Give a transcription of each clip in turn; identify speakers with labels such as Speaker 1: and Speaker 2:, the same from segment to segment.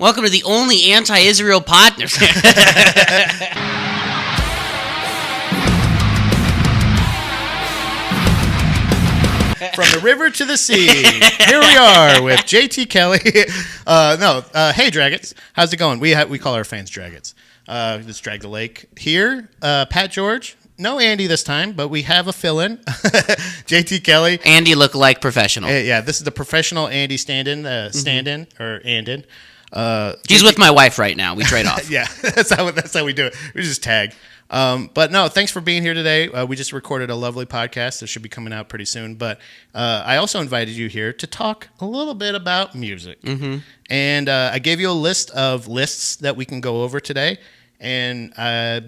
Speaker 1: Welcome to the only anti-Israel podcast.
Speaker 2: From the river to the sea, here we are with JT Kelley. Hey Dragons, how's it going? We call our fans Dragons. Let's drag the lake here. Pat George, no Andy this time, but we have a fill-in. JT Kelley.
Speaker 1: Andy look-alike professional.
Speaker 2: Yeah, this is the professional Andy stand-in, or Andin.
Speaker 1: He's with my wife right now. We trade off.
Speaker 2: Yeah, that's how we do it. We just tag. But no, thanks for being here today. We just recorded a lovely podcast that should be coming out pretty soon. But I also invited you here to talk a little bit about music. Mm-hmm. And I gave you a list of lists that we can go over today. And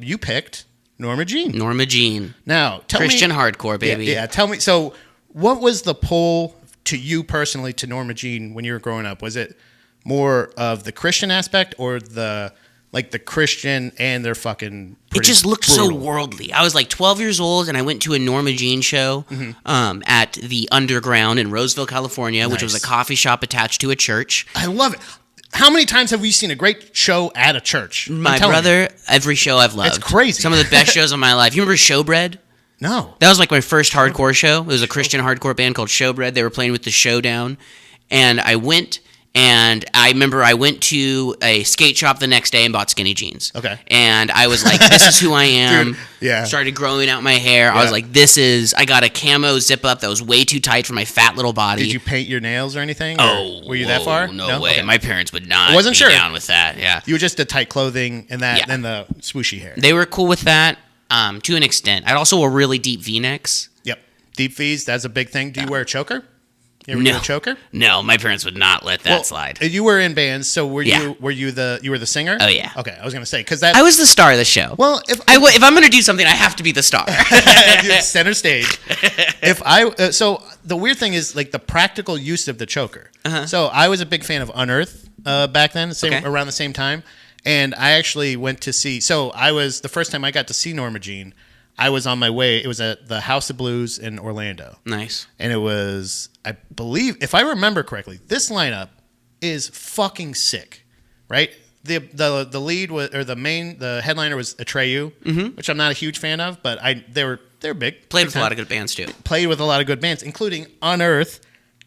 Speaker 2: you picked Norma Jean.
Speaker 1: Norma Jean.
Speaker 2: Now, tell
Speaker 1: Christian
Speaker 2: me.
Speaker 1: hardcore, baby.
Speaker 2: Yeah, tell me. So what was the pull to you personally to Norma Jean when you were growing up? Was it more of the Christian aspect or the Christian and their fucking
Speaker 1: it just looked
Speaker 2: brutal?
Speaker 1: So worldly. I was like 12 years old and I went to a Norma Jean show at the Underground in Roseville, California, which was a coffee shop attached to a church.
Speaker 2: I love it. How many times have we seen a great show at a church?
Speaker 1: My brother, every show I've loved.
Speaker 2: It's crazy.
Speaker 1: Some of the best shows of my life. You remember Showbread?
Speaker 2: No.
Speaker 1: That was like my first hardcore show. It was a Christian hardcore band called Showbread. They were playing with the Showdown. And I went... And I remember I went to a skate shop the next day and bought skinny jeans.
Speaker 2: Okay.
Speaker 1: And I was like, this is who I am.
Speaker 2: Dude, yeah.
Speaker 1: Started growing out my hair.
Speaker 2: Yeah.
Speaker 1: I was like, I got a camo zip up that was way too tight for my fat little body.
Speaker 2: Did you paint your nails or anything?
Speaker 1: Oh.
Speaker 2: Were you that far?
Speaker 1: No way.
Speaker 2: Okay.
Speaker 1: My parents would not
Speaker 2: Wasn't
Speaker 1: be
Speaker 2: sure.
Speaker 1: down with that. Yeah.
Speaker 2: You were just the tight clothing and that, and the swooshy hair.
Speaker 1: They were cool with that to an extent. I also wore really deep V-necks.
Speaker 2: Yep. Deep V's, that's a big thing. Do you wear a choker? You ever do a choker?
Speaker 1: No, my parents would not let that slide.
Speaker 2: You were in bands, so were you the singer?
Speaker 1: Oh yeah.
Speaker 2: Okay, I was gonna say because that
Speaker 1: I was the star of the show.
Speaker 2: Well, if
Speaker 1: I'm gonna do something, I have to be the star.
Speaker 2: Center stage. So the weird thing is like the practical use of the choker. Uh-huh. So I was a big fan of Unearth back then, around the same time, and I actually went to see. So I was the first time I got to see Norma Jean. I was on my way. It was at the House of Blues in Orlando.
Speaker 1: Nice.
Speaker 2: And it was, I believe, if I remember correctly, this lineup is fucking sick, right? The lead was, or the headliner was Atreyu, which I'm not a huge fan of, but they're big.
Speaker 1: Played with a lot of good bands too.
Speaker 2: Played with a lot of good bands, including Unearth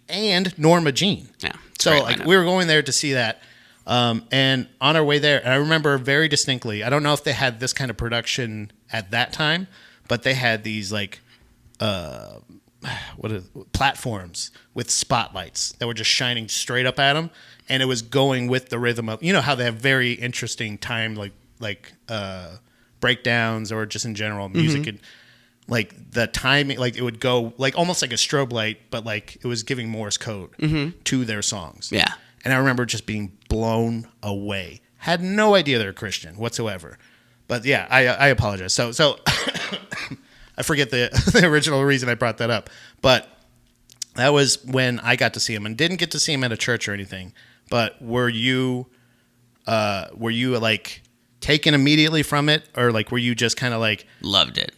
Speaker 2: and Norma Jean.
Speaker 1: Yeah.
Speaker 2: So we were going there to see that. And on our way there, and I remember very distinctly, I don't know if they had this kind of production at that time, but they had these platforms with spotlights that were just shining straight up at them, and it was going with the rhythm of, you know how they have very interesting time breakdowns or just in general music and like the timing, like it would go like almost like a strobe light, but like it was giving Morse code to their songs.
Speaker 1: Yeah.
Speaker 2: And I remember just being blown away. Had no idea they're Christian whatsoever. But yeah, I apologize. So I forget the original reason I brought that up. But that was when I got to see him, and didn't get to see him at a church or anything. But were you like taken immediately from it, or like were you just kind of like
Speaker 1: loved it?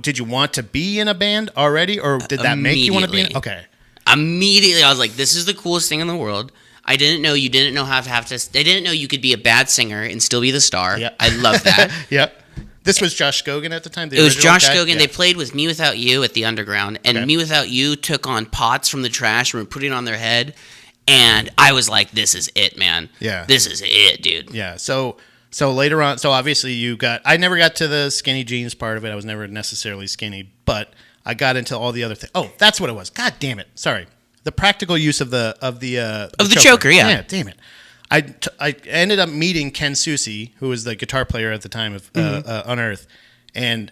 Speaker 2: Did you want to be in a band already, or did that make you want to be in? Okay.
Speaker 1: Immediately, I was like, this is the coolest thing in the world. I didn't know you didn't know how to have to. I didn't know you could be a bad singer and still be the star.
Speaker 2: Yep.
Speaker 1: I love that.
Speaker 2: Yep. This was Josh Scogan at the time?
Speaker 1: It was Josh Scogan. Yeah. They played with Me Without You at the Underground, and Me Without You took on pots from the trash and were putting it on their head, and I was like, this is it, man.
Speaker 2: Yeah.
Speaker 1: This is it, dude.
Speaker 2: Yeah. So later on, so obviously I never got to the skinny jeans part of it. I was never necessarily skinny, but I got into all the other things. Oh, that's what it was. God damn it. Sorry. The practical use of the
Speaker 1: choker, yeah.
Speaker 2: Yeah, damn it. I ended up meeting Ken Susi, who was the guitar player at the time of Unearth, and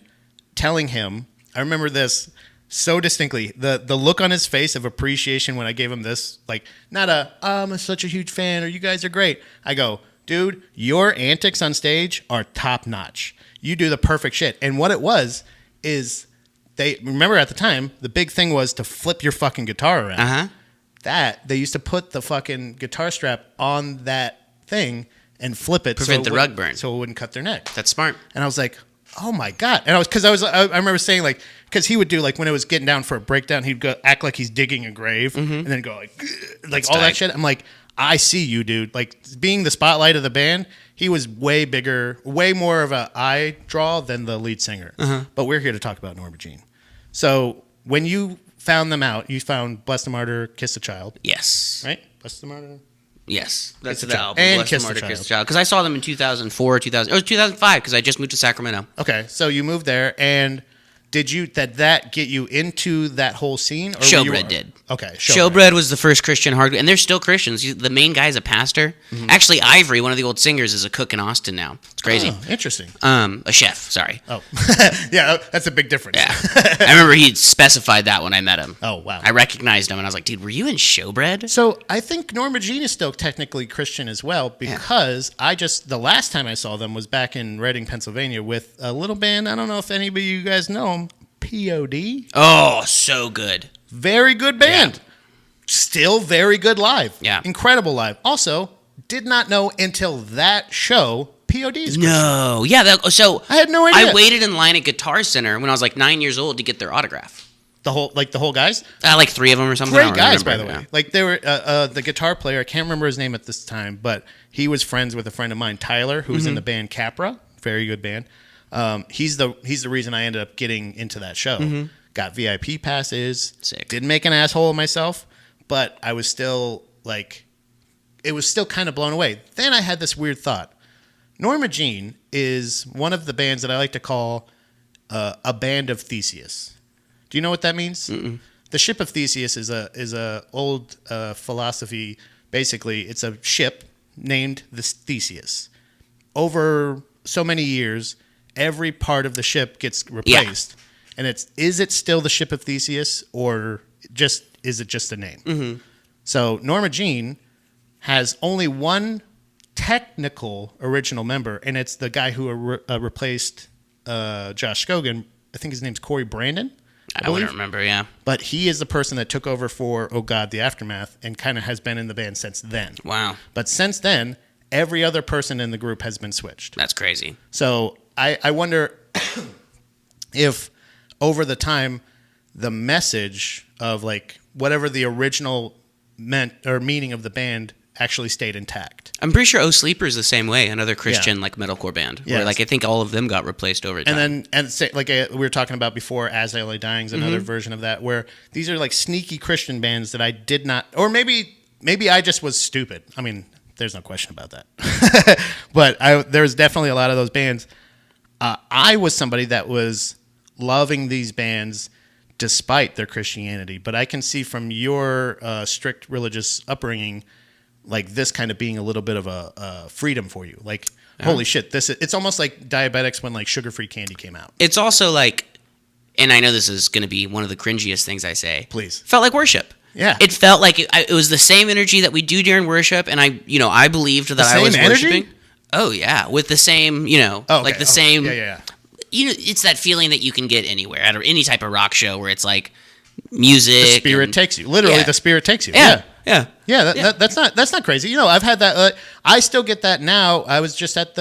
Speaker 2: telling him, I remember this so distinctly, the look on his face of appreciation when I gave him this, like, not I'm such a huge fan, or you guys are great. I go, dude, your antics on stage are top notch. You do the perfect shit. And what it was is, they remember at the time, the big thing was to flip your fucking guitar around.
Speaker 1: Uh-huh.
Speaker 2: That, they used to put the fucking guitar strap on that thing and flip it.
Speaker 1: Prevent the rug burn.
Speaker 2: So it wouldn't cut their neck.
Speaker 1: That's smart.
Speaker 2: And I was like, oh my God. And I remember saying like, because he would do like when it was getting down for a breakdown, he'd go act like he's digging a grave and then go like all that shit. I'm like, I see you, dude. Like, being the spotlight of the band, he was way bigger, way more of a eye draw than the lead singer. But we're here to talk about Norma Jean. So when you found them out, you found Bless the Martyr, Kiss the Child.
Speaker 1: Yes.
Speaker 2: Right? Bless the Martyr?
Speaker 1: Yes. That's
Speaker 2: Kiss
Speaker 1: the
Speaker 2: the Child.
Speaker 1: album.
Speaker 2: And
Speaker 1: Bless
Speaker 2: Kiss
Speaker 1: the
Speaker 2: the
Speaker 1: Martyr,
Speaker 2: Child.
Speaker 1: Kiss the Child. Because I saw them in 2004, 2000. It was 2005 because I just moved to Sacramento.
Speaker 2: Okay, so you moved there, and did that get you into that whole scene? Or
Speaker 1: Showbread did.
Speaker 2: Okay,
Speaker 1: Showbread was the first Christian hardcore, and they're still Christians. The main guy's a pastor. Actually, Ivory, one of the old singers, is a cook in Austin now. It's crazy.
Speaker 2: Oh, interesting.
Speaker 1: A chef, sorry.
Speaker 2: Oh, yeah, that's a big difference.
Speaker 1: Yeah. I remember he specified that when I met him.
Speaker 2: Oh, wow.
Speaker 1: I recognized him, and I was like, dude, were you in Showbread?
Speaker 2: So I think Norma Jean is still technically Christian as well, because the last time I saw them was back in Reading, Pennsylvania, with a little band. I don't know if anybody of you guys know them. POD.
Speaker 1: Oh, so good.
Speaker 2: Very good band.
Speaker 1: Yeah.
Speaker 2: Still very good live.
Speaker 1: Yeah.
Speaker 2: Incredible live. Also, did not know until that show POD is Christian.
Speaker 1: No. Yeah, so
Speaker 2: I had no idea.
Speaker 1: I waited in line at Guitar Center when I was like 9 years old to get their autograph.
Speaker 2: The whole guys?
Speaker 1: Like 3 of them or something.
Speaker 2: Great guys, by the way.
Speaker 1: Yeah.
Speaker 2: Like, they were the guitar player. I can't remember his name at this time, but he was friends with a friend of mine, Tyler, who was in the band Capra. Very good band. He's the reason I ended up getting into that show. Got VIP passes.
Speaker 1: Sick.
Speaker 2: Didn't make an asshole of myself, but I was still like, it was still kind of blown away. Then I had this weird thought. Norma Jean is one of the bands that I like to call a band of Theseus. Do you know what that means? Mm-mm. The ship of Theseus is a old philosophy. Basically, it's a ship named the Theseus. Over so many years, every part of the ship gets replaced. Yeah. And is it still the ship of Theseus, or is it just a name? Mm-hmm. So Norma Jean has only one technical original member, and it's the guy who replaced Josh Scogin. I think his name's Corey Brandon.
Speaker 1: I wouldn't remember, yeah.
Speaker 2: But he is the person that took over for Oh God, The Aftermath, and kind of has been in the band since then.
Speaker 1: Wow.
Speaker 2: But since then, every other person in the group has been switched.
Speaker 1: That's crazy.
Speaker 2: So I wonder if over the time, the message of like whatever the original meant or meaning of the band actually stayed intact.
Speaker 1: I'm pretty sure Oh Sleeper's the same way, another Christian like metalcore band.
Speaker 2: Yeah.
Speaker 1: Where like I think all of them got replaced over time.
Speaker 2: And say, like we were talking about before, As I Lay Dying's another version of that, where these are like sneaky Christian bands that I did not, or maybe I just was stupid. I mean, there's no question about that. But there's definitely a lot of those bands. I was somebody that was loving these bands despite their Christianity, but I can see from your strict religious upbringing, like this kind of being a little bit of a freedom for you. Like, holy shit, it's almost like diabetics when like sugar-free candy came out.
Speaker 1: It's also like, and I know this is going to be one of the cringiest things I say.
Speaker 2: Please.
Speaker 1: Felt like worship.
Speaker 2: Yeah.
Speaker 1: It felt like it was the same energy that we do during worship, and I believed that I was worshiping. Oh yeah, with the same, like the same.
Speaker 2: Yeah.
Speaker 1: It's that feeling that you can get anywhere at any type of rock show where it's like music.
Speaker 2: The spirit takes you. Literally, the spirit takes you.
Speaker 1: Yeah.
Speaker 2: That's not crazy. I've had that. I still get that now. I was just at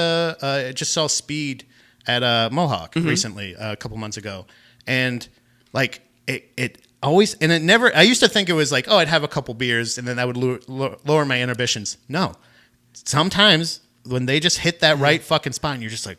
Speaker 2: just saw Speed at Mohawk recently, a couple months ago, and like it always, and it never. I used to think it was like, oh, I'd have a couple beers and then that would lower my inhibitions. No, sometimes when they just hit that right fucking spot, and you're just like,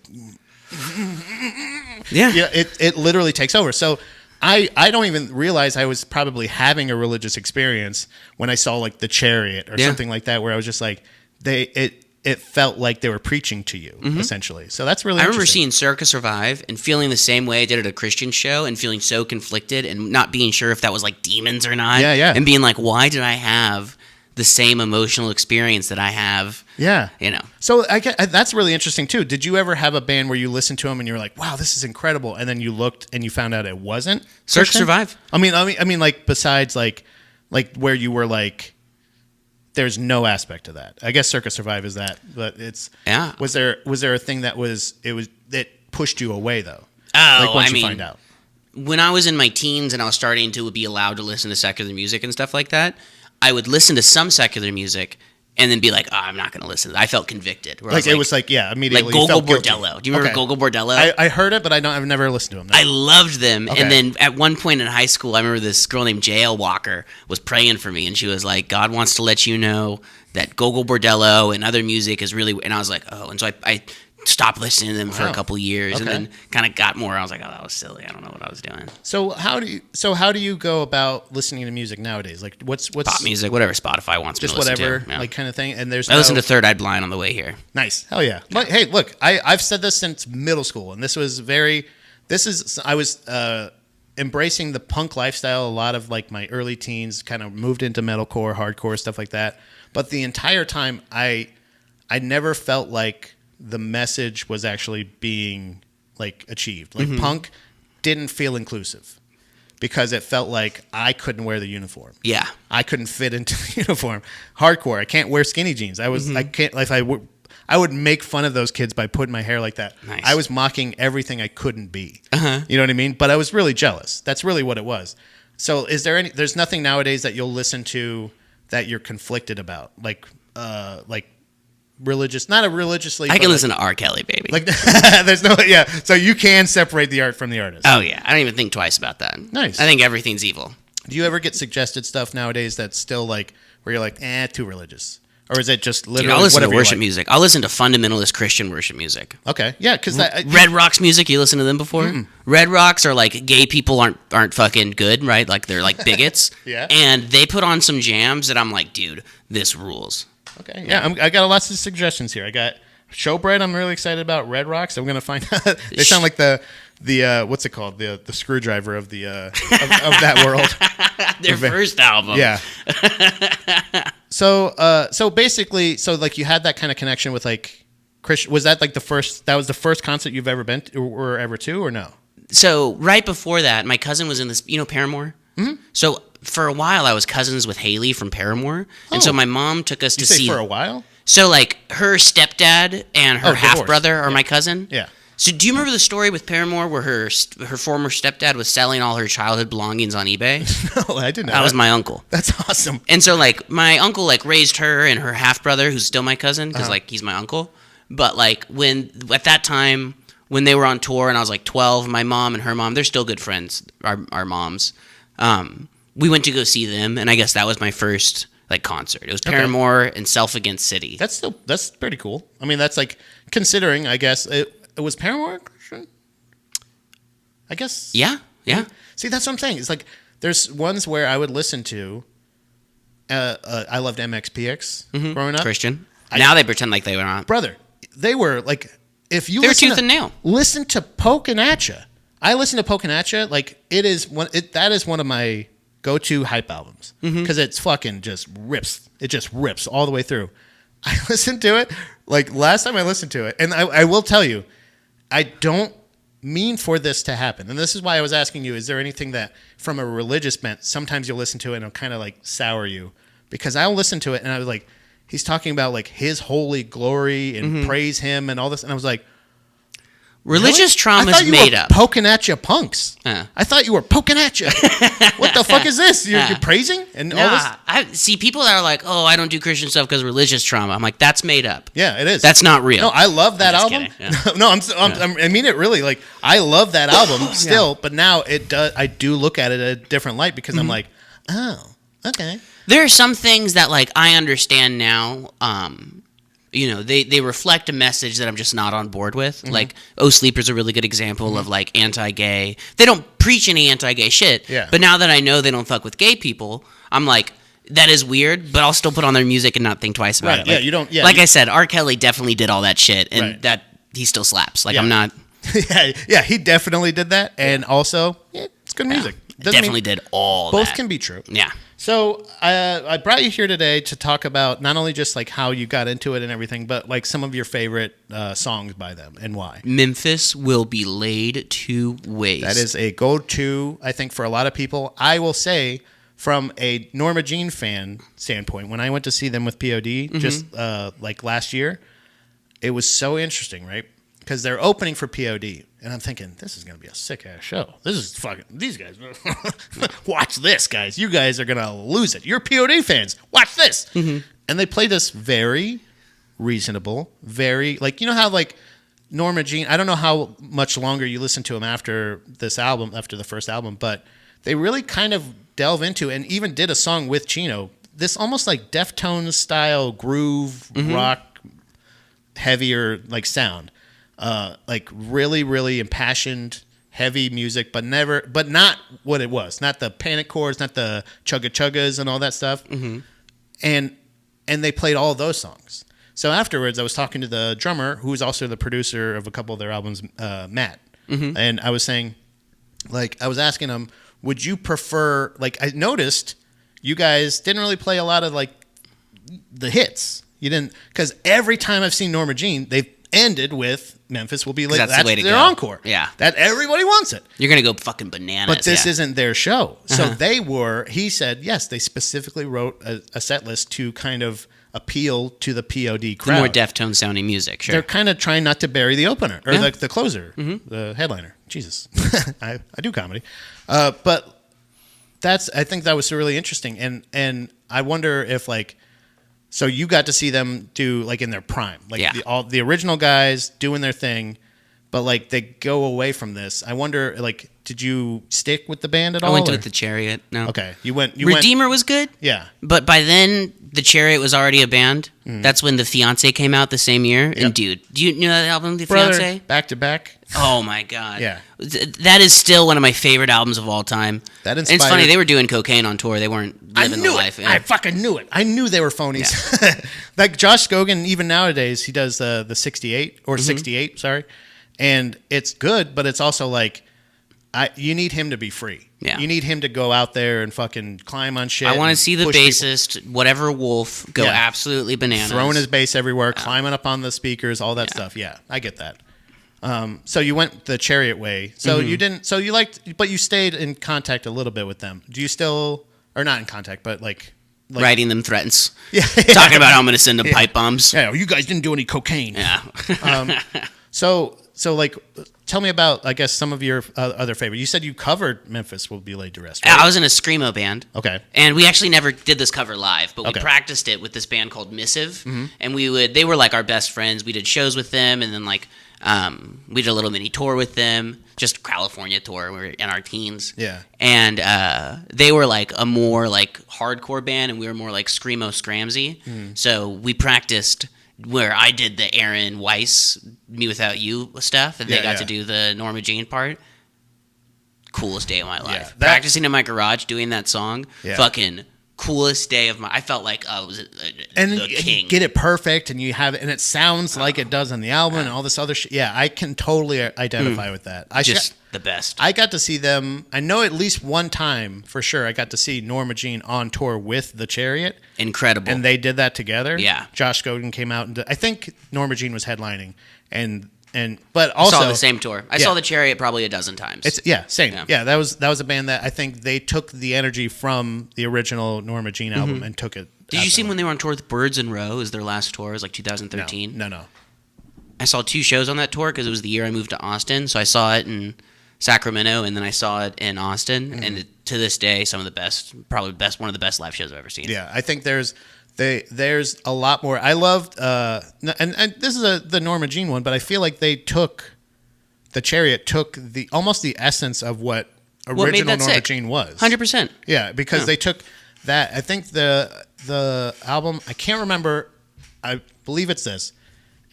Speaker 2: yeah, it literally takes over. So I don't even realize I was probably having a religious experience when I saw like The Chariot or something like that, where I was just like, it felt like they were preaching to you essentially. So that's really. I
Speaker 1: remember seeing Circa Survive and feeling the same way I did at a Christian show and feeling so conflicted and not being sure if that was like demons or not.
Speaker 2: Yeah.
Speaker 1: And being like, why did I have the same emotional experience that I have?
Speaker 2: Yeah.
Speaker 1: So
Speaker 2: that's really interesting too. Did you ever have a band where you listened to them and you were like, wow, this is incredible, and then you looked and you found out it wasn't
Speaker 1: Circa Survive?
Speaker 2: I mean, like besides like where you were like, there's no aspect to that. I guess Circa Survive is that, but it's Was there a thing that pushed you away though?
Speaker 1: Oh,
Speaker 2: once you find out.
Speaker 1: When I was in my teens and I was starting to be allowed to listen to secular music and stuff like that, I would listen to some secular music and then be like, oh, I'm not going to listen. I felt convicted.
Speaker 2: Like it was like, yeah, immediately.
Speaker 1: Like Gogol Bordello. Do you remember Gogol Bordello?
Speaker 2: I heard it, but I've never listened to him. No.
Speaker 1: I loved them. Okay. And then at one point in high school, I remember this girl named J.L. Walker was praying for me, and she was like, God wants to let you know that Gogol Bordello and other music is really, and I was like, oh, and so I stopped listening to them for a couple of years, and then kind of got more. I was like, oh, that was silly. I don't know what I was doing.
Speaker 2: So how do you go about listening to music nowadays? Like what's
Speaker 1: pop music, whatever Spotify wants me to listen to. Just whatever,
Speaker 2: like kind of thing. And
Speaker 1: I listened to Third Eye Blind on the way here.
Speaker 2: Nice, hell yeah. But hey, look, I've said this since middle school, and I was embracing the punk lifestyle. A lot of like my early teens kind of moved into metalcore, hardcore, stuff like that. But the entire time, I never felt like the message was actually being like achieved. Like punk didn't feel inclusive because it felt like I couldn't wear the uniform.
Speaker 1: Yeah,
Speaker 2: I couldn't fit into the uniform. Hardcore, I can't wear skinny jeans. I can't like I would make fun of those kids by putting my hair like that.
Speaker 1: Nice.
Speaker 2: I was mocking everything I couldn't be. You know what I mean? But I was really jealous. That's really what it was. So there's nothing nowadays that you'll listen to that you're conflicted about, like religious, not a religiously.
Speaker 1: I can listen to R. Kelley, baby.
Speaker 2: Like there's no, yeah. So you can separate the art from the artist.
Speaker 1: Oh yeah, I don't even think twice about that.
Speaker 2: Nice.
Speaker 1: I think everything's evil.
Speaker 2: Do you ever get suggested stuff nowadays that's still like where you're like, too religious, or is it just literally?
Speaker 1: Dude, I'll listen to
Speaker 2: whatever
Speaker 1: worship music. I'll listen to fundamentalist Christian worship music.
Speaker 2: Okay, yeah, because
Speaker 1: Red Rocks music. You listen to them before? Red Rocks are like gay people aren't fucking good, right? Like they're like bigots.
Speaker 2: Yeah.
Speaker 1: And they put on some jams that I'm like, dude, this rules.
Speaker 2: Okay, yeah, I got lots of suggestions here. I got Showbread. I'm really excited about. Red Rocks. I'm gonna find out. They sound like the what's it called? The screwdriver of the of that world.
Speaker 1: Their first album.
Speaker 2: Yeah. So basically, like you had that kind of connection with like Christian. Was that like the first? That was the first concert you've ever been to, or ever to, or no?
Speaker 1: So right before that, my cousin was in this. You know Paramore. So for a while, I was cousins with Haley from Paramore, and so my mom took us to see.
Speaker 2: For a while.
Speaker 1: So like her stepdad and her half brother are my cousin.
Speaker 2: Yeah.
Speaker 1: So do you remember the story with Paramore where her former stepdad was selling all her childhood belongings on eBay?
Speaker 2: No, I didn't know.
Speaker 1: That was my uncle.
Speaker 2: That's awesome.
Speaker 1: And so like my uncle like raised her and her half brother, who's still my cousin, because like he's my uncle. But like at that time when they were on tour and I was like 12, my mom and her mom, they're still good friends. Our moms. We went to go see them, and I guess that was my first like concert. It was Paramore and Self Against City.
Speaker 2: That's pretty cool. I mean, that's like considering. I guess it was Paramore Christian. I guess.
Speaker 1: Yeah.
Speaker 2: See, that's what I'm saying. It's like there's ones where I would listen to. I loved MXPX growing up.
Speaker 1: Christian. Now they pretend like they were not.
Speaker 2: Brother, they were like if you
Speaker 1: they were tooth and nail.
Speaker 2: Listen to Pokin' At Ya. I listen to Pokin' At Ya like that is one of my go-to hype albums because it's fucking just rips. It just rips all the way through. I listened to it like last time I listened to it, and I will tell you, I don't mean for this to happen. And this is why I was asking you: is there anything that, from a religious bent, sometimes you'll listen to it and it'll kind of like sour you? Because I'll listen to it and I was like, he's talking about like His holy glory and praise Him and all this, and I was like.
Speaker 1: Religious trauma is made up.
Speaker 2: Poking at you, punks. I thought you were poking at you. What the fuck is this? You're praising and all this.
Speaker 1: I see people that are like, "Oh, I don't do Christian stuff because religious trauma." I'm like, "That's made up."
Speaker 2: Yeah, it is.
Speaker 1: That's not real.
Speaker 2: No, I love that album. Yeah. No, I mean it really. Like, I love that album still, but now it does. I do look at it a different light because I'm like, oh, okay.
Speaker 1: There are some things that like I understand now. You know, they reflect a message that I'm just not on board with. Like, Oh Sleeper's a really good example of, like, anti-gay. They don't preach any anti-gay shit.
Speaker 2: Yeah.
Speaker 1: But now that I know they don't fuck with gay people, I'm like, that is weird, but I'll still put on their music and not think twice about it.
Speaker 2: Like, you don't... Yeah,
Speaker 1: like I said, R. Kelly definitely did all that shit, and that he still slaps. Like, I'm not...
Speaker 2: yeah, he definitely did that, and also, it's good music.
Speaker 1: Definitely did all
Speaker 2: both
Speaker 1: that.
Speaker 2: Can be true.
Speaker 1: Yeah.
Speaker 2: So I brought you here today to talk about not only just like how you got into it and everything, but like some of your favorite songs by them and why.
Speaker 1: Memphis Will Be Laid to Waste.
Speaker 2: That is a go-to, I think, for a lot of people. I will say, from a Norma Jean fan standpoint, when I went to see them with POD just like last year, it was so interesting, right? Because they're opening for POD. And I'm thinking, this is going to be a sick-ass show. This is fucking... These guys... Watch this, guys. You guys are going to lose it. You're POD fans. Watch this. Mm-hmm. And they play this very reasonable, very... Like, you know how, like, Norma Jean... I don't know how much longer you listen to them after this album, after the first album, but they really kind of delve into and even did a song with Chino. This almost like Deftones-style groove, rock, heavier, like, sound. Like really, really impassioned, heavy music, but not what it was. Not the panic chords, not the chugga chuggas and all that stuff. Mm-hmm. And they played all of those songs. So afterwards, I was talking to the drummer, who's also the producer of a couple of their albums, Matt. Mm-hmm. And I was saying, like, I was asking him, would you prefer? Like, I noticed you guys didn't really play a lot of like the hits. You didn't, because every time I've seen Norma Jean, they've ended with Memphis will be like that's the way to their encore.
Speaker 1: Yeah,
Speaker 2: that everybody wants it.
Speaker 1: You're gonna go fucking bananas.
Speaker 2: But this isn't their show, so they were. He said yes, they specifically wrote a set list to kind of appeal to the POD crowd.
Speaker 1: The more Deftone sounding music. Sure,
Speaker 2: they're kind of trying not to bury the opener or the closer, the headliner. Jesus, I do comedy, but I think that was really interesting, and I wonder if like. So you got to see them do like in their prime, like all the original guys doing their thing, but like they go away from this. I wonder, like, did you stick with the band at all?
Speaker 1: I went with the Chariot. No.
Speaker 2: Okay, you went.
Speaker 1: Redeemer was good.
Speaker 2: Yeah,
Speaker 1: but by then the Chariot was already a band. That's when the Fiance came out the same year. Yep. And dude, do you know that album, The Fiance?
Speaker 2: Back to back.
Speaker 1: Oh my god.
Speaker 2: Yeah,
Speaker 1: that is still one of my favorite albums of all time.
Speaker 2: That inspired.
Speaker 1: And it's funny they were doing cocaine on tour. They weren't living the life.
Speaker 2: I fucking knew it. I knew they were phonies. Yeah. Like Josh Scogan, even nowadays, he does the 68 or 68. Sorry, and it's good, but it's also like you need him to be free. Yeah. You need him to go out there and fucking climb on shit.
Speaker 1: I want to see the bassist, whatever Wolf, go absolutely bananas.
Speaker 2: Throwing his bass everywhere, climbing up on the speakers, all that stuff. Yeah, I get that. So you went the Chariot way. So you didn't. So you liked, but you stayed in contact a little bit with them. Do you still, or not in contact, but like
Speaker 1: writing them threats? Yeah, talking about how I'm going to send them pipe bombs.
Speaker 2: Yeah, you guys didn't do any cocaine.
Speaker 1: Yeah.
Speaker 2: So like, tell me about, I guess, some of your other favorite. You said you covered Memphis Will Be Laid to Rest, right?
Speaker 1: I was in a screamo band.
Speaker 2: Okay.
Speaker 1: And we actually never did this cover live, but we practiced it with this band called Missive. Mm-hmm. And they were like our best friends. We did shows with them, and then like we did a little mini tour with them, just a California tour. We were in our teens.
Speaker 2: Yeah.
Speaker 1: And they were like a more like hardcore band, and we were more like screamo scramsy. Mm. So we practiced where I did the Aaron Weiss Me Without You stuff, and they got to do the Norma Jean part. Coolest day of my life. Practicing in my garage doing that song, fucking coolest day of my. I felt like I was the king.
Speaker 2: You get it perfect, and you have it, and it sounds like it does on the album, and all this other shit. Yeah, I can totally identify with that.
Speaker 1: The best.
Speaker 2: I got to see them. I know at least one time for sure. I got to see Norma Jean on tour with the Chariot.
Speaker 1: Incredible.
Speaker 2: And they did that together.
Speaker 1: Yeah.
Speaker 2: Josh Scogan came out and I think Norma Jean was headlining, but also
Speaker 1: I saw the same tour. I saw the Chariot probably a dozen times.
Speaker 2: Same. Yeah, that was a band that I think they took the energy from the original Norma Jean album and took it.
Speaker 1: Did you see when they were on tour with Birds in Row? Is their last tour? It was like 2013.
Speaker 2: No.
Speaker 1: I saw 2 shows on that tour because it was the year I moved to Austin. So I saw it in Sacramento, and then I saw it in Austin, and to this day, one of the best live shows I've ever seen.
Speaker 2: Yeah, I think there's a lot more. I loved, and this is the Norma Jean one, but I feel like the Chariot took almost the essence of what original Norma Jean was.
Speaker 1: 100%.
Speaker 2: Yeah, because they took that. I think the album, I can't remember. I believe it's this.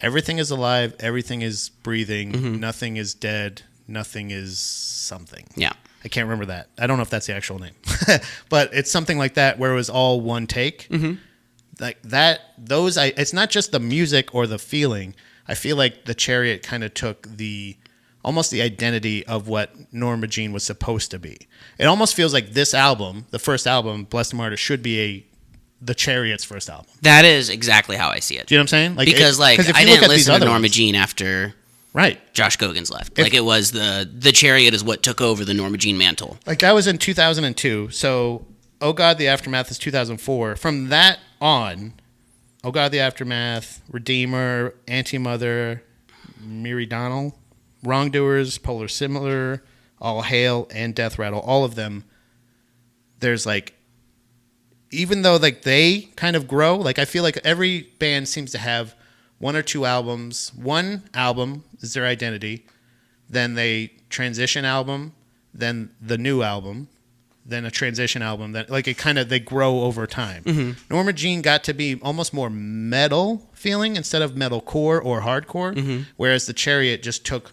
Speaker 2: Everything is alive. Everything is breathing. Nothing is dead. Nothing is something.
Speaker 1: Yeah.
Speaker 2: I can't remember that. I don't know if that's the actual name. But it's something like that where it was all one take. Mm-hmm. Like that, it's not just the music or the feeling. I feel like the Chariot kind of took almost the identity of what Norma Jean was supposed to be. It almost feels like this album, the first album, Bless the Martyr, should be the Chariot's first album.
Speaker 1: That is exactly how I see it.
Speaker 2: Do you know what I'm saying?
Speaker 1: Because I didn't listen to Norma Jean after...
Speaker 2: Right.
Speaker 1: Josh Gogan's left. Like it was the Chariot is what took over the Norma Jean mantle.
Speaker 2: Like that was in 2002. So, Oh God, the Aftermath is 2004. From that on, Oh God, the Aftermath, Redeemer, Anti-Mother, Miri Donnell, Wrongdoers, Polar Similar, All Hail, and Death Rattle, all of them, there's like, even though like they kind of grow, like I feel like every band seems to have one or two albums. One album is their identity, then they transition album, then the new album, then a transition album. Then like it kind of they grow over time. Mm-hmm. Norma Jean got to be almost more metal feeling instead of metalcore or hardcore, mm-hmm. whereas the Chariot just took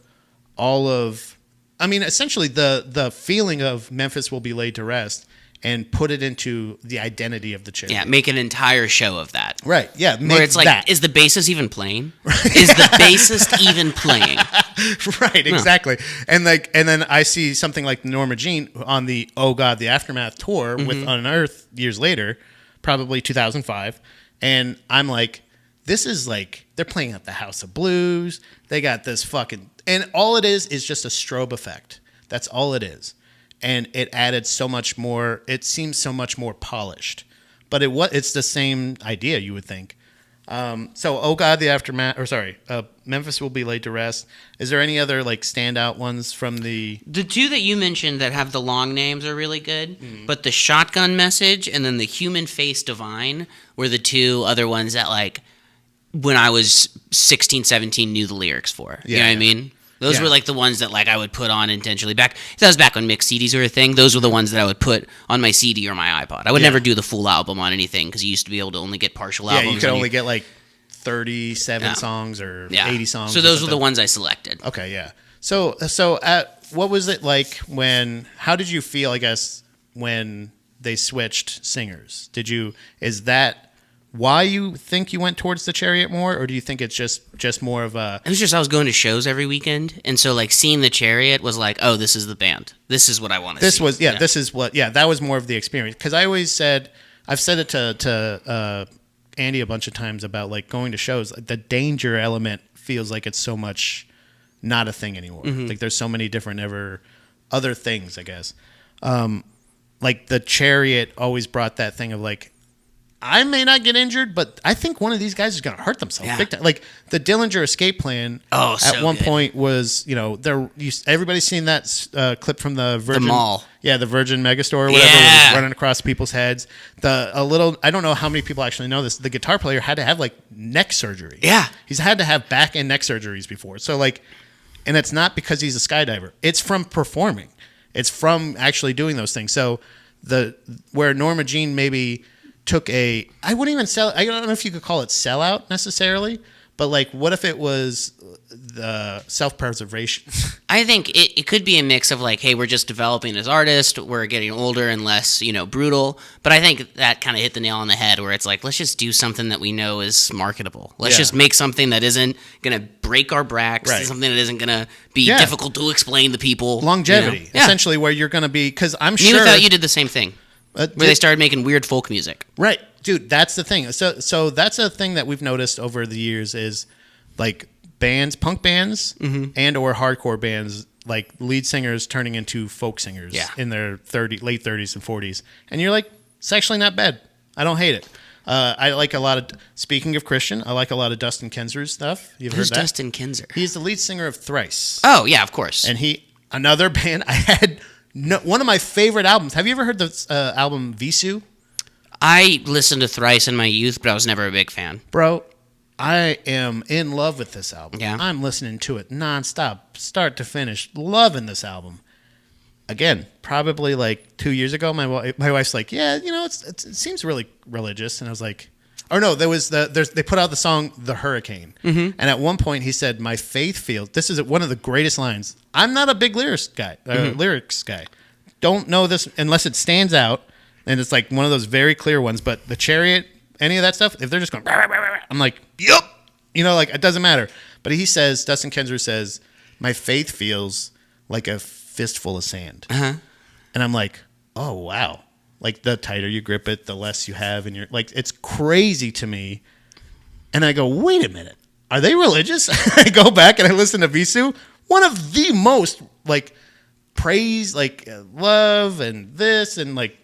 Speaker 2: all of, I mean, essentially the feeling of Memphis Will Be Laid to Rest and put it into the identity of the Chariot.
Speaker 1: Yeah, make an entire show of that.
Speaker 2: Right, yeah.
Speaker 1: Where it's like, that. Is the bassist even playing? Is the bassist even playing?
Speaker 2: Right, exactly. No. And then I see something like Norma Jean on the Oh God, the Aftermath tour mm-hmm. with Unearth years later, probably 2005, and I'm like, this is like, they're playing at the House of Blues, they got this fucking, and all it is just a strobe effect. That's all it is. And it added so much more. It seems so much more polished, but it's the same idea, you would think. So, Oh God, the Aftermath, Memphis Will Be Laid to Rest. Is there any other like standout ones from the
Speaker 1: two that you mentioned that have the long names are really good, but the Shotgun Message and then the Human Face Divine were the two other ones that like when I was 16, 17 knew the lyrics for. You know what I mean? Those were like the ones that like I would put on intentionally back. That was back when mixed CDs were a thing. Those were the ones that I would put on my CD or my iPod. I would never do the full album on anything because you used to be able to only get partial albums.
Speaker 2: Yeah, you could only get like 37 songs or 80 songs.
Speaker 1: So those were the ones I selected.
Speaker 2: Okay, yeah. So what was it like how did you feel, I guess, when they switched singers? Is that why you think you went towards the Chariot more, or do you think it's just more of a...
Speaker 1: It was just I was going to shows every weekend, and so like seeing the Chariot was like, oh, this is the band. This is what I want to see.
Speaker 2: This is what, that was more of the experience. Because I always said, I've said it to Andy a bunch of times about like going to shows. The danger element feels like it's so much not a thing anymore. Mm-hmm. Like there's so many different other things, I guess. Like the Chariot always brought that thing of like, I may not get injured, but I think one of these guys is going to hurt themselves big time. Like the Dillinger Escape Plan at one point was, everybody's seen that clip from the Virgin
Speaker 1: Mall.
Speaker 2: Yeah, the Virgin Megastore or whatever, where it was running across people's heads. I don't know how many people actually know this. The guitar player had to have like neck surgery.
Speaker 1: Yeah. He's
Speaker 2: had to have back and neck surgeries before. So like, and it's not because he's a skydiver. It's from performing. It's from actually doing those things. So where Norma Jean maybe took I don't know if you could call it sellout necessarily, but like what if it was the self-preservation?
Speaker 1: I think it could be a mix of like, hey, we're just developing as artists, we're getting older and less, brutal. But I think that kind of hit the nail on the head where it's like, let's just do something that we know is marketable. Let's just make something that isn't going to break our backs, something that isn't going to be difficult to explain to people.
Speaker 2: Longevity, essentially, where you're going to be, because I'm sure...
Speaker 1: Me Without You did the same thing. Where they started making weird folk music.
Speaker 2: Right. Dude, that's the thing. So that's a thing that we've noticed over the years is like punk bands and or hardcore bands, like lead singers turning into folk singers in their late 30s and 40s. And you're like, it's actually not bad. I don't hate it. I like a lot of, speaking of Christian, I like a lot of Dustin Kenzer's stuff. You've heard that?
Speaker 1: Who's Dustin Kenzer?
Speaker 2: He's the lead singer of Thrice.
Speaker 1: Oh, yeah, of course.
Speaker 2: And another band I had... No, one of my favorite albums. Have you ever heard the album Visu?
Speaker 1: I listened to Thrice in my youth, but I was never a big fan.
Speaker 2: Bro, I am in love with this album.
Speaker 1: Yeah.
Speaker 2: I'm listening to it nonstop, start to finish, loving this album. Again, probably like 2 years ago, my wife's like, yeah, it seems really religious. And I was like, they put out the song The Hurricane. Mm-hmm. And at one point he said, my faith feels, this is one of the greatest lines. I'm not a big lyrics guy. Don't know this unless it stands out. And it's like one of those very clear ones. But the Chariot, any of that stuff, if they're just going, I'm like, yup. Like it doesn't matter. But Dustin Kenzer says, my faith feels like a fistful of sand.
Speaker 1: Uh-huh.
Speaker 2: And I'm like, oh, wow. Like the tighter you grip it, the less you have in your, like, it's crazy to me. And I go, wait a minute, are they religious? I go back and I listen to Visu, one of the most like praise, like love and this and like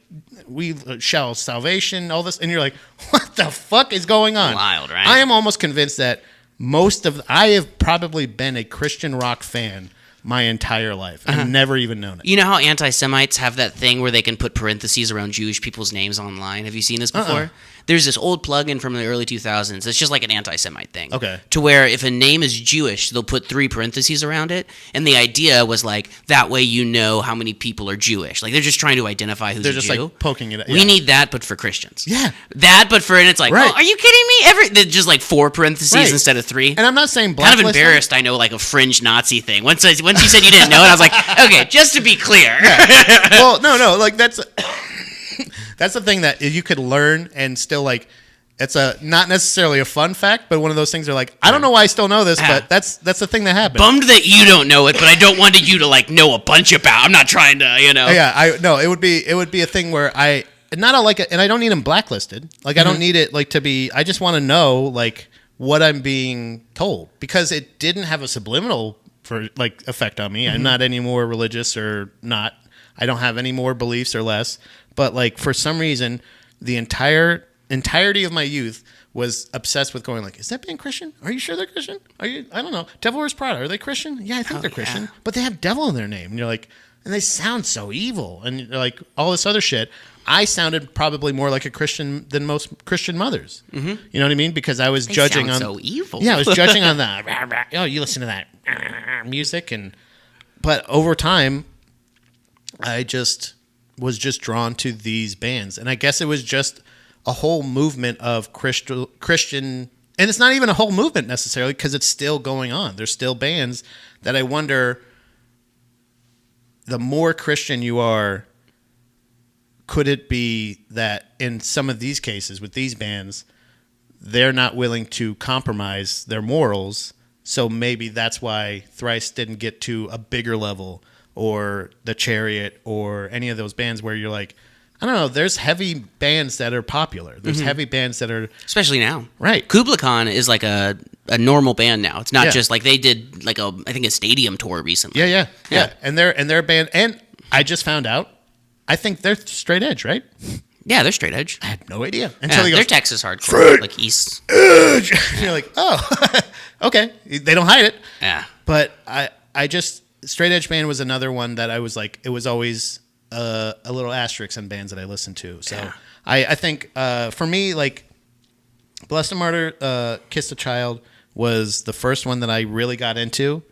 Speaker 2: we shall salvation, all this. And you're like, what the fuck is going on?
Speaker 1: Wild, right?
Speaker 2: I am almost convinced that I have probably been a Christian rock fan my entire life. I've never even known it.
Speaker 1: You know how anti-Semites have that thing where they can put parentheses around Jewish people's names online? Have you seen this before? There's this old plugin from the early 2000s. It's just like an anti-Semite thing.
Speaker 2: Okay.
Speaker 1: To where if a name is Jewish, they'll put 3 parentheses around it. And the idea was like, that way you know how many people are Jewish. Like, they're just trying to identify who's
Speaker 2: They're
Speaker 1: a
Speaker 2: just
Speaker 1: Jew.
Speaker 2: like poking it.
Speaker 1: We need that, but for Christians.
Speaker 2: Yeah.
Speaker 1: That, but for, and it's like,
Speaker 2: Right.
Speaker 1: oh, are you kidding me? Just like 4 parentheses instead of 3.
Speaker 2: And I'm not saying
Speaker 1: kind of
Speaker 2: blacklist
Speaker 1: embarrassed. I know like a fringe Nazi thing. Once you said you didn't know it, I was like, okay, just to be clear.
Speaker 2: Well, no, like that's the thing that you could learn and still like. It's not necessarily a fun fact, but one of those things are like, I don't know why I still know this, but that's the thing that happened.
Speaker 1: Bummed that you don't know it, but I don't want you to like know a bunch about. I'm not trying to,
Speaker 2: Yeah, it would be a thing where I not like it, and I don't need them blacklisted. Like I don't need it like to be. I just want to know like what I'm being told because it didn't have a subliminal effect on me. I'm not any more religious or not. I don't have any more beliefs or less. But like for some reason, the entirety of my youth was obsessed with going like, is that band Christian? Are you sure they're Christian? I don't know. Devil Wears Prada, are they Christian? Yeah, I think they're Christian. But they have devil in their name. And you're like, and they sound so evil. And you're like, all this other shit. I sounded probably more like a Christian than most Christian mothers. Mm-hmm. You know what I mean? Because I was judging on
Speaker 1: so evil.
Speaker 2: Yeah, I was judging on that. Oh, you listen to that music, but over time, I was drawn to these bands, and I guess it was just a whole movement of Christian, and it's not even a whole movement necessarily because it's still going on. There's still bands that I wonder, the more Christian you are, could it be that in some of these cases with these bands, they're not willing to compromise their morals, so maybe that's why Thrice didn't get to a bigger level, or The Chariot, or any of those bands where you're like, I don't know. There's heavy bands that are popular. There's heavy bands that are...
Speaker 1: Especially now.
Speaker 2: Right.
Speaker 1: Kubla Khan is like a normal band now. It's not just like they did like I think a stadium tour recently.
Speaker 2: Yeah. And they're a band. And I just found out, I think they're straight edge, right?
Speaker 1: Yeah, they're straight edge.
Speaker 2: I had no idea. Until
Speaker 1: they're Texas hardcore. Like East.
Speaker 2: Edge. You're like, oh, okay. They don't hide it.
Speaker 1: Yeah.
Speaker 2: But I just... Straight edge band was another one that I was like, it was always... a little asterisk on bands that I listened to. So I think for me, like Blessed and Martyr, Kiss the Child was the first one that I really got into,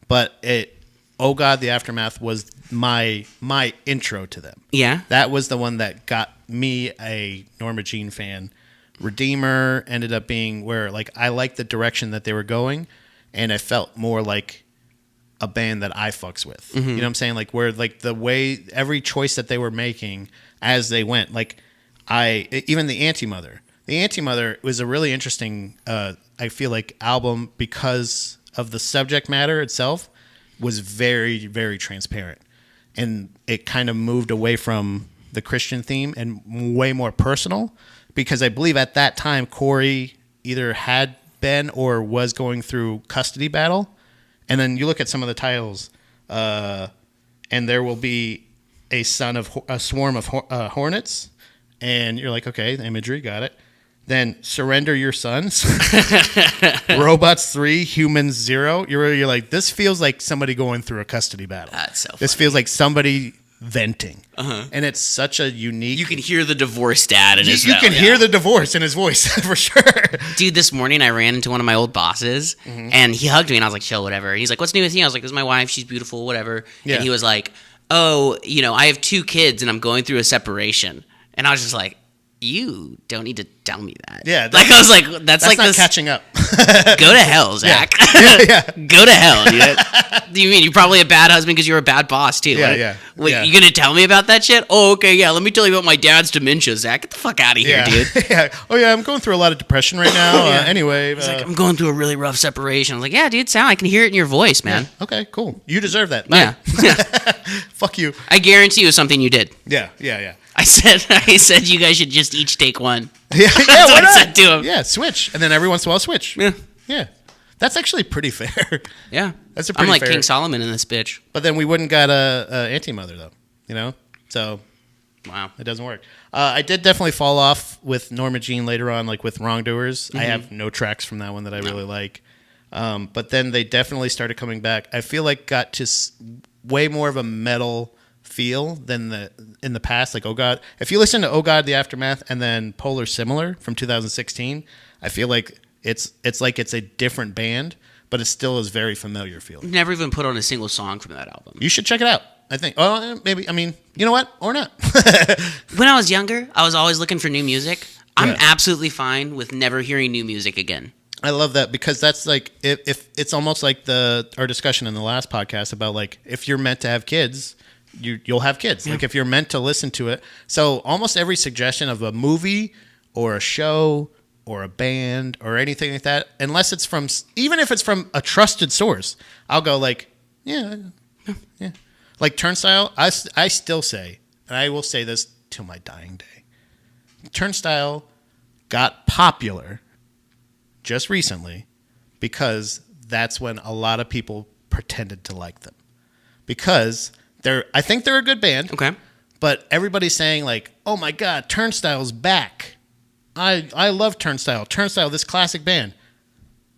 Speaker 2: but Oh God, the Aftermath was my intro to them.
Speaker 1: Yeah.
Speaker 2: That was the one that got me a Norma Jean fan. Redeemer ended up being where like I liked the direction that they were going, and I felt more like a band that I fucks with. You know what I'm saying? Like where like the way every choice that they were making as they went, like even the Anti-Mother. The Anti-Mother was a really interesting I feel like album because of the subject matter itself was very, very transparent. And it kind of moved away from the Christian theme and way more personal because I believe at that time Corey either had been or was going through custody battle. And then you look at some of the titles, and there will be a swarm of hornets, and you're like, okay, the imagery, got it. Then Surrender Your Sons, Robots 3, Humans 0. You're like, this feels like somebody going through a custody battle.
Speaker 1: That's so funny.
Speaker 2: This feels like somebody venting. And it's such a unique...
Speaker 1: You can hear the divorced dad in his
Speaker 2: You can hear the divorce in his voice, for sure.
Speaker 1: Dude, this morning I ran into one of my old bosses, and he hugged me, and I was like, chill, whatever. And he's like, what's new with you? I was like, this is my wife. She's beautiful, whatever.
Speaker 2: Yeah.
Speaker 1: And he was like, oh, I have 2 kids, and I'm going through a separation. And I was just like, you don't need to tell me that.
Speaker 2: Yeah.
Speaker 1: Like, I was like, that's like
Speaker 2: not
Speaker 1: this...
Speaker 2: catching up.
Speaker 1: Go to hell, Zach.
Speaker 2: Yeah.
Speaker 1: Go to hell, dude. Do you mean you're probably a bad husband because you're a bad boss, too?
Speaker 2: Yeah.
Speaker 1: Wait, you gonna tell me about that shit? Oh, okay, yeah. Let me tell you about my dad's dementia, Zach. Get the fuck out of here, dude.
Speaker 2: Yeah. Oh, yeah, I'm going through a lot of depression right now. Anyway.
Speaker 1: He's like, I'm going through a really rough separation. I was like, yeah, dude, I can hear it in your voice, man.
Speaker 2: Yeah. Okay, cool. You deserve that.
Speaker 1: Yeah.
Speaker 2: Fuck you.
Speaker 1: I guarantee you it was something you did.
Speaker 2: Yeah.
Speaker 1: I said you guys should just each take one.
Speaker 2: Yeah,
Speaker 1: That's what I said to him.
Speaker 2: Yeah, switch. And then every once in a while, switch.
Speaker 1: Yeah.
Speaker 2: That's actually pretty fair.
Speaker 1: Yeah.
Speaker 2: That's a pretty
Speaker 1: I'm like
Speaker 2: fair.
Speaker 1: King Solomon in this bitch.
Speaker 2: But then we wouldn't got a Anti-Mother, though. So
Speaker 1: Wow.
Speaker 2: it doesn't work. I did definitely fall off with Norma Jean later on, like with Wrongdoers. I have no tracks from that one that I really like. But then they definitely started coming back. I feel like got to way more of a metal feel than in the past. Like, Oh God. If you listen to Oh God, The Aftermath, and then Polar Similar from 2016, I feel like it's like it's a different band, but it still is very familiar feeling.
Speaker 1: Never even put on a single song from that album.
Speaker 2: You should check it out. I think. Oh, maybe. I mean, you know what? Or not.
Speaker 1: When I was younger, I was always looking for new music. I'm
Speaker 2: Yeah.
Speaker 1: absolutely fine with never hearing new music again.
Speaker 2: I love that because that's like if it's almost like our discussion in the last podcast about like if you're meant to have kids, you'll have kids. Yeah. Like if you're meant to listen to it. So almost every suggestion of a movie or a show or a band or anything like that, unless it's from, even if it's from a trusted source, I'll go like, yeah. Like Turnstile, I still say, and I will say this till my dying day, Turnstile got popular just recently because that's when a lot of people pretended to like them. Because I think they're a good band.
Speaker 1: Okay.
Speaker 2: But everybody's saying like, oh my God, Turnstile's back. I love Turnstile. Turnstile, this classic band.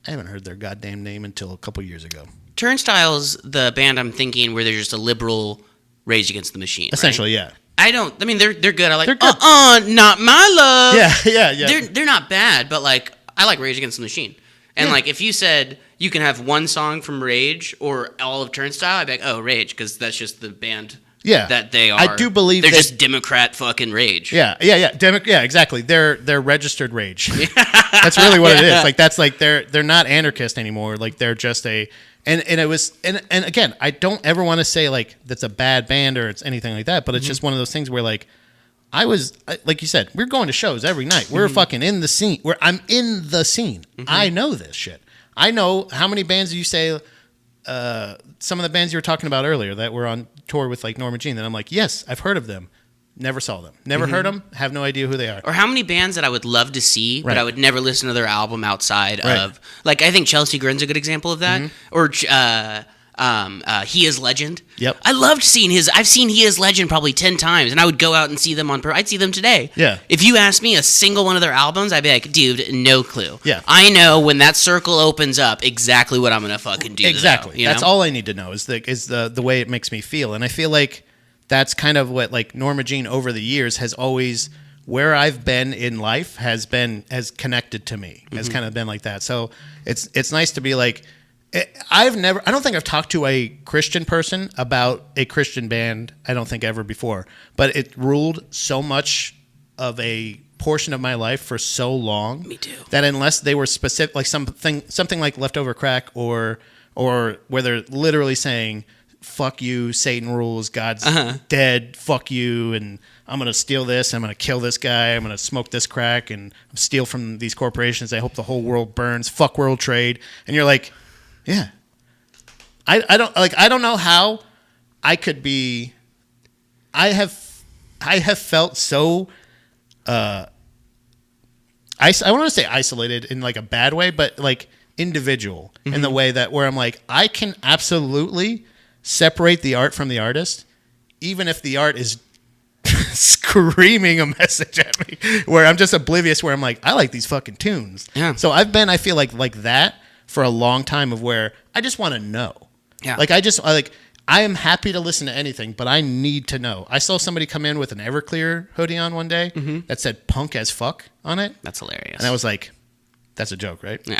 Speaker 2: I haven't heard their goddamn name until a couple years ago.
Speaker 1: Turnstile's the band I'm thinking where they're just a liberal Rage Against the Machine.
Speaker 2: Essentially,
Speaker 1: right?
Speaker 2: yeah.
Speaker 1: I mean, they're good. I like,
Speaker 2: They're good.
Speaker 1: Not My Love.
Speaker 2: Yeah.
Speaker 1: They're not bad, but like, I like Rage Against the Machine. And like, if you said you can have one song from Rage or all of Turnstile, I'd be like, oh, Rage, because that's just the band that they are.
Speaker 2: I do believe
Speaker 1: they're just Democrat fucking Rage.
Speaker 2: Yeah, exactly. They're registered Rage. That's really what it is. Like that's like they're not anarchist anymore. Like they're just and it was and again, I don't ever want to say like that's a bad band or it's anything like that, but it's just one of those things where like like you said, we're going to shows every night. We're fucking in the scene. I'm in the scene. I know this shit. I know how many bands you say. Some of the bands you were talking about earlier that were on tour with like Norma Jean. That I'm like, yes, I've heard of them. Never saw them. Never heard them. Have no idea who they are.
Speaker 1: Or how many bands that I would love to see, but I would never listen to their album outside of. Like, I think Chelsea Grin's a good example of that. Or He Is Legend.
Speaker 2: Yep.
Speaker 1: I loved seeing I've seen He Is Legend probably 10 times, and I would go out and see them I'd see them today.
Speaker 2: Yeah.
Speaker 1: If you asked me a single one of their albums, I'd be like, dude, no clue.
Speaker 2: Yeah.
Speaker 1: I know when that circle opens up exactly what I'm going to fucking do.
Speaker 2: Exactly.
Speaker 1: Though,
Speaker 2: That's all I need to know is the way it makes me feel. And I feel like that's kind of what like Norma Jean over the years has always, where I've been in life has connected to me, has kind of been like that. So it's nice to be like, I don't think I've talked to a Christian person about a Christian band. I don't think ever before, but it ruled so much of a portion of my life for so long.
Speaker 1: Me too.
Speaker 2: That unless they were specific, like something like Leftover Crack or where they're literally saying, fuck you, Satan rules, God's dead, fuck you, and I'm going to steal this, I'm going to kill this guy, I'm going to smoke this crack, and steal from these corporations, I hope the whole world burns, fuck world trade. And you're like, yeah. I don't know how I could be. I have felt so I want to say isolated in like a bad way, but like individual in the way that where I'm like, I can absolutely separate the art from the artist, even if the art is screaming a message at me, where I'm just oblivious, where I'm like, I like these fucking tunes.
Speaker 1: Yeah.
Speaker 2: So I feel like that for a long time of where I just want to know.
Speaker 1: Yeah.
Speaker 2: Like I am happy to listen to anything, but I need to know. I saw somebody come in with an Everclear hoodie on one day that said punk as fuck on it.
Speaker 1: That's hilarious.
Speaker 2: And I was like, that's a joke, right? Do you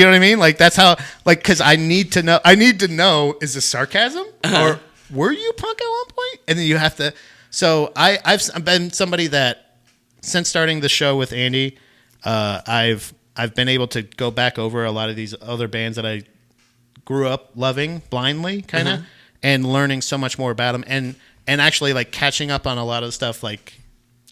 Speaker 2: know what I mean? Like, that's how, like, because I need to know, is this sarcasm? Or were you punk at one point? And then you have to, so I've been somebody that, since starting the show with Andy, I've been able to go back over a lot of these other bands that I grew up loving blindly, kind of, and learning so much more about them, and actually like catching up on a lot of stuff. Like,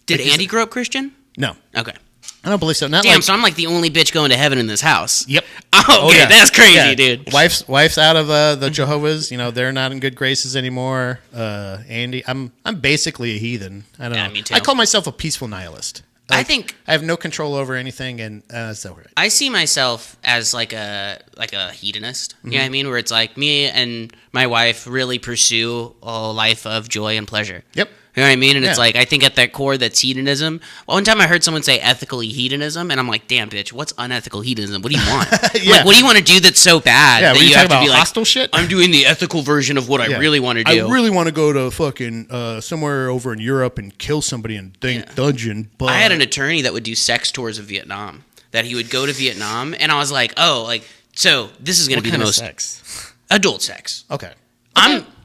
Speaker 1: did Andy grow up Christian?
Speaker 2: No.
Speaker 1: Okay.
Speaker 2: I don't believe so. Not
Speaker 1: Damn,
Speaker 2: like,
Speaker 1: so I'm like the only bitch going to heaven in this house.
Speaker 2: Yep.
Speaker 1: Oh, okay, that's crazy, dude.
Speaker 2: Wife's out of the Jehovah's. You know, they're not in good graces anymore. Andy, I'm basically a heathen. I don't know.
Speaker 1: Me too.
Speaker 2: I call myself a peaceful nihilist. Like,
Speaker 1: I think
Speaker 2: I have no control over anything, and that's over it.
Speaker 1: I see myself as like a hedonist. You know what I mean? Where it's like me and my wife really pursue a life of joy and pleasure.
Speaker 2: Yep.
Speaker 1: You know what I mean? And it's
Speaker 2: Yeah.
Speaker 1: like, I think at that core, that's hedonism. One time I heard someone say ethically hedonism, and I'm like, damn, bitch, what's unethical hedonism? What do you want?
Speaker 2: Yeah.
Speaker 1: Like, what do you want to do that's so bad
Speaker 2: Yeah,
Speaker 1: that
Speaker 2: what are you
Speaker 1: you have
Speaker 2: talking
Speaker 1: to be
Speaker 2: about,
Speaker 1: like,
Speaker 2: hostile shit?
Speaker 1: I'm doing the ethical version of what I
Speaker 2: Yeah.
Speaker 1: really want to do.
Speaker 2: I really want to go to fucking somewhere over in Europe and kill somebody in dungeon. But
Speaker 1: I had an attorney that would do sex tours of Vietnam, that he would go to Vietnam, and I was like, oh, like, so this is going to be the most adult sex.
Speaker 2: Okay.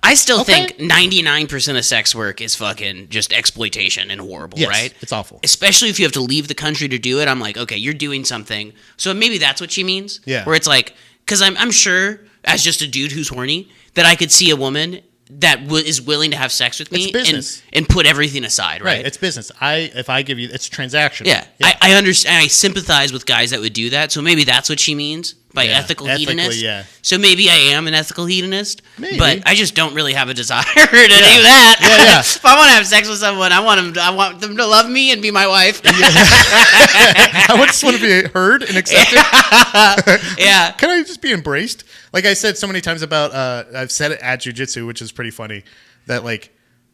Speaker 1: I still
Speaker 2: Okay.
Speaker 1: think 99% of sex work is fucking just exploitation and horrible,
Speaker 2: Yes,
Speaker 1: right?
Speaker 2: it's awful.
Speaker 1: Especially if you have to leave the country to do it. I'm like, okay, you're doing something. So maybe that's what she means.
Speaker 2: Yeah.
Speaker 1: Where it's like, because I'm sure, as just a dude who's horny, that I could see a woman that is willing to have sex with me
Speaker 2: It's business.
Speaker 1: and put everything aside, right?
Speaker 2: Right. It's business. If I give you, it's transactional.
Speaker 1: Yeah. I understand. I sympathize with guys that would do that. So maybe that's what she means by
Speaker 2: Yeah,
Speaker 1: ethical
Speaker 2: ethically,
Speaker 1: hedonist.
Speaker 2: yeah.
Speaker 1: So maybe I am an ethical hedonist,
Speaker 2: Maybe.
Speaker 1: but I just don't really have a desire to do that.
Speaker 2: Yeah, yeah.
Speaker 1: If I want to have sex with someone, I want them to love me and be my wife.
Speaker 2: I just want to be heard and accepted.
Speaker 1: Yeah.
Speaker 2: Can I just be embraced? Like I said so many times about, I've said it at jiu-jitsu, which is pretty funny, that like,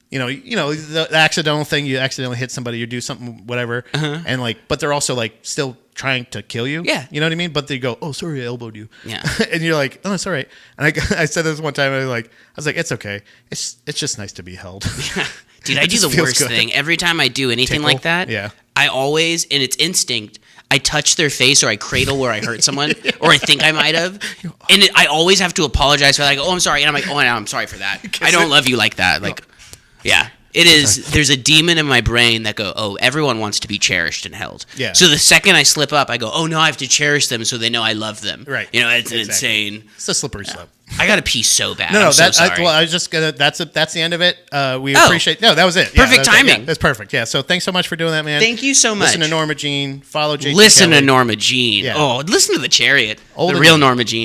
Speaker 2: you know, the accidental thing, you accidentally hit somebody, you do something, whatever, and like, but they're also like still trying to kill you.
Speaker 1: Yeah.
Speaker 2: You know what I mean? But they go, oh, sorry, I elbowed you.
Speaker 1: Yeah.
Speaker 2: And you're like, oh, it's all right. And I said this one time, I was like, it's okay. It's just nice to be held.
Speaker 1: Dude, I do the worst thing. Every time I do anything
Speaker 2: Tickle.
Speaker 1: like that,
Speaker 2: Yeah.
Speaker 1: I always, and it's instinct, I touch their face or I cradle where I hurt someone or I think I might have. And I always have to apologize for that. I go, oh, I'm sorry. And I'm like, oh, no, I'm sorry for that. I don't love you like that. Like, yeah. It is. There's a demon in my brain that go, oh, everyone wants to be cherished and held.
Speaker 2: Yeah.
Speaker 1: So the second I slip up, I go, oh, no, I have to cherish them so they know I love them.
Speaker 2: Right.
Speaker 1: You know, it's
Speaker 2: Exactly.
Speaker 1: insane.
Speaker 2: It's a slippery slope.
Speaker 1: I got to pee so bad.
Speaker 2: No,
Speaker 1: I'm so sorry.
Speaker 2: I was just gonna. That's the end of it. We appreciate. No, that was it.
Speaker 1: Perfect
Speaker 2: that's
Speaker 1: timing.
Speaker 2: That's perfect. Yeah. So thanks so much for doing that, man.
Speaker 1: Thank you so much.
Speaker 2: Listen to Norma Jean. Follow Jason.
Speaker 1: Listen to
Speaker 2: Kelley.
Speaker 1: Norma Jean.
Speaker 2: Yeah.
Speaker 1: Oh, listen to the Chariot.
Speaker 2: Old
Speaker 1: the
Speaker 2: and
Speaker 1: real
Speaker 2: young.
Speaker 1: Norma Jean.